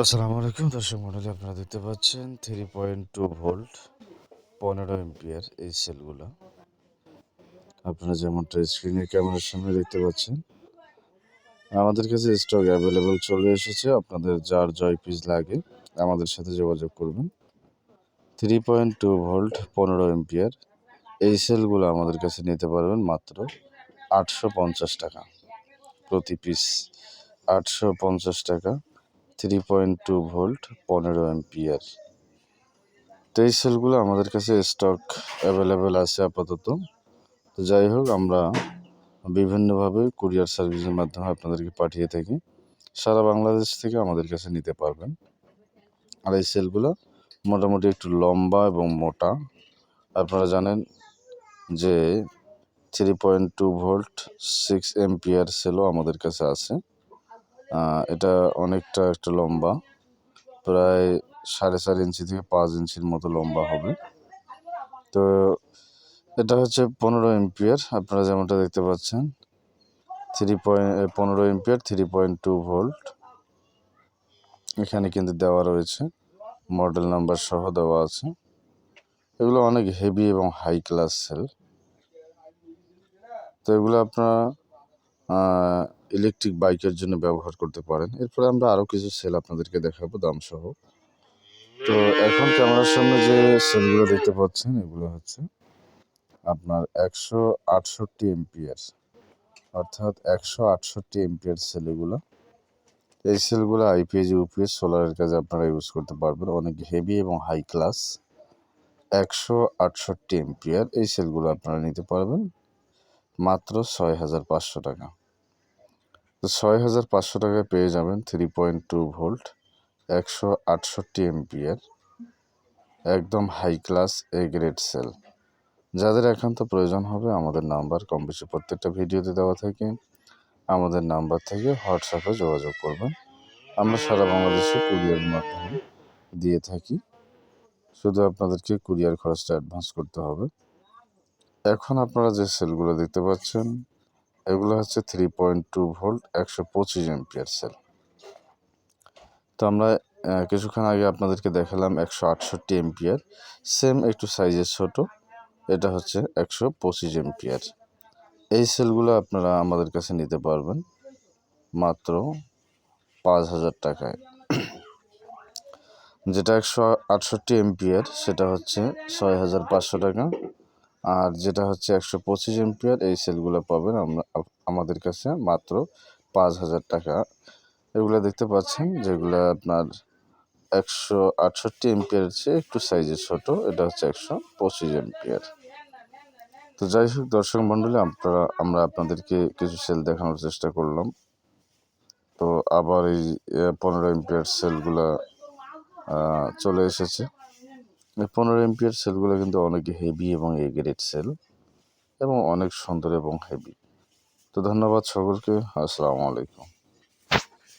আসসালামু আলাইকুম দর্শক মণ্ডলী, আপনারা দেখতে পাচ্ছেন 3.2 ভোল্ট 15 এম্পিয়ার এই সেলগুলো। আপনারা যেমনটা স্ক্রিনের ক্যামেরার সামনে দেখতে পাচ্ছেন, আমাদের কাছে স্টক অ্যাভেলেবল চলে এসেছে। আপনাদের যার জয় পিস লাগে আমাদের সাথে যোগাযোগ করবেন। 3.2 ভোল্ট 15 এম্পিয়ার এই সেলগুলো আমাদের কাছে নিতে পারবেন মাত্র 850 টাকা প্রতি পিস। 850 টাকা 3.2 ভোল্ট 15 এম্পিয়ার। তো এই সেলগুলো আমাদের কাছে স্টক অ্যাভেলেবেল আছে আপাতত। তো যাই হোক, আমরা বিভিন্নভাবে কুরিয়ার সার্ভিসের মাধ্যমে আপনাদেরকে পাঠিয়ে থাকি। সারা বাংলাদেশ থেকে আমাদের কাছে নিতে পারবেন। আর এই সেলগুলো মোটামুটি একটু লম্বা এবং মোটা। আপনারা জানেন যে 3.2 ভোল্ট 6 এম্পিয়ার সেলও আমাদের কাছে আছে। এটা অনেকটা একটু লম্বা, প্রায় 4.5 ইঞ্চি থেকে 5 ইঞ্চির মতো লম্বা হবে। তো এটা হচ্ছে 15 এম্পিয়ার। আপনারা যেমনটা দেখতে পাচ্ছেন 15 এম্পিয়ার 3.2 ভোল্ট। এখানে কিন্তু দেওয়া রয়েছে, মডেল নাম্বার সহ দেওয়া আছে। এগুলো অনেক হেভি এবং হাই ক্লাস সেল। তো এগুলো আপনারা ইলেকট্রিক বাইকের জন্য ব্যবহার করতে পারেন। এরপরে আমরা আরও কিছু সেল আপনাদেরকে দেখাবো দাম সহ। তো এখন ক্যামেরার সামনে যে সেলগুলো দেখতে পাচ্ছেন এগুলো হচ্ছে আপনার 168 এম্পিয়ার, অর্থাৎ 168 এম্পিয়ার সেল এগুলো। এই সেলগুলো আইপিএস ইউপিএস সোলারের কাজে আপনারা ইউজ করতে পারবেন। অনেক হেভি এবং হাই ক্লাস 168 এম্পিয়ার এই সেলগুলো আপনারা নিতে পারবেন মাত্র 6500 টাকা। তো 6500 টাকায় পেয়ে যাবেন 3.2 ভোল্ট 168 এম্পিয়ার একদম high class A grade cell. যাদের একান্ত প্রয়োজন হবে আমাদের নাম্বার কম বেশি প্রত্যেকটা ভিডিওতে দেওয়া থাকে, আমাদের নাম্বার থেকে হোয়াটসঅ্যাপে যোগাযোগ করবেন। আমরা সারা বাংলাদেশে কুরিয়ারের মাধ্যমে দিয়ে থাকি। শুধু আপনাদেরকে কুরিয়ার খরচটা অ্যাডভান্স করতে হবে। এখন আপনারা যে সেলগুলো দেখতে পাচ্ছেন এগুলো হচ্ছে 3.2 ভোল্ট 125 এম্পিয়ার সেল। তো আমরা কিছুক্ষণ আগে আপনাদেরকে দেখালাম 168 এম্পিয়ার, সেম একটু সাইজে ছোট। এটা হচ্ছে 125 এম্পিয়ার। এই সেলগুলো আপনারা আমাদের কাছে নিতে পারবেন মাত্র 5000 টাকায়। যেটা 168 এম্পিয়ার সেটা হচ্ছে 6500 টাকা। আর যেটা হচ্ছে 125 এম্পিয়ার এই সেলগুলো পাবেন আমাদের কাছে মাত্র 5000 টাকা। এগুলো দেখতে পাচ্ছেন যেগুলো আপনার 168 এম্পিয়ারের চেয়ে একটু সাইজে ছোট। এটা হচ্ছে 125 এম্পিয়ার। তো যাই হোক দর্শক মণ্ডলী, আমরা আপনাদেরকে কিছু সেল দেখানোর চেষ্টা করলাম। তো আবার এই 15 এম্পিয়ার সেলগুলা চলে এসেছে। এই 15 এম্পিয়ার সেলগুলো কিন্তু অনেক হেভি এবং এ গ্রেড সেল এবং অনেক সুন্দর এবং হেভি। তো ধন্যবাদ সকলকে। আসসালামু আলাইকুম।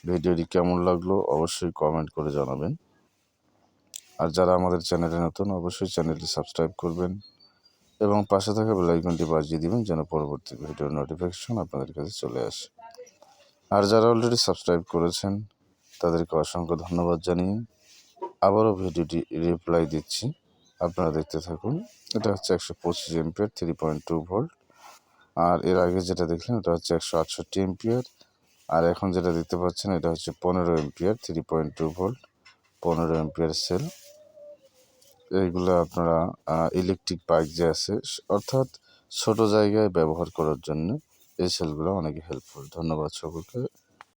ভিডিওটি কেমন লাগলো অবশ্যই কমেন্ট করে জানাবেন। আর যারা আমাদের চ্যানেলে নতুন অবশ্যই চ্যানেলটি সাবস্ক্রাইব করবেন এবং পাশে থাকা বেল আইকনটি বাজিয়ে দিবেন যেন পরবর্তী ভিডিওর নোটিফিকেশন আপনাদের কাছে চলে আসে। আর যারা অলরেডি সাবস্ক্রাইব করেছেন তাদেরকে অসংখ্য ধন্যবাদ জানিয়ে আবারও ভিডিওটি রিপ্লাই দিচ্ছি, আপনারা দেখতে থাকুন। এটা হচ্ছে 125 এম্পিয়ার 3.2 ভোল্ট। আর এর আগে যেটা দেখলেন এটা হচ্ছে 168 এম্পিয়ার। আর এখন যেটা দেখতে পাচ্ছেন এটা হচ্ছে 15 এম্পিয়ার 3.2 ভোল্ট 15 এম্পিয়ার সেল। এইগুলো আপনারা ইলেকট্রিক বাইক যে আছে অর্থাৎ ছোট জায়গায় ব্যবহার করার জন্য এই সেলগুলো অনেক হেল্পফুল। ধন্যবাদ সকলকে।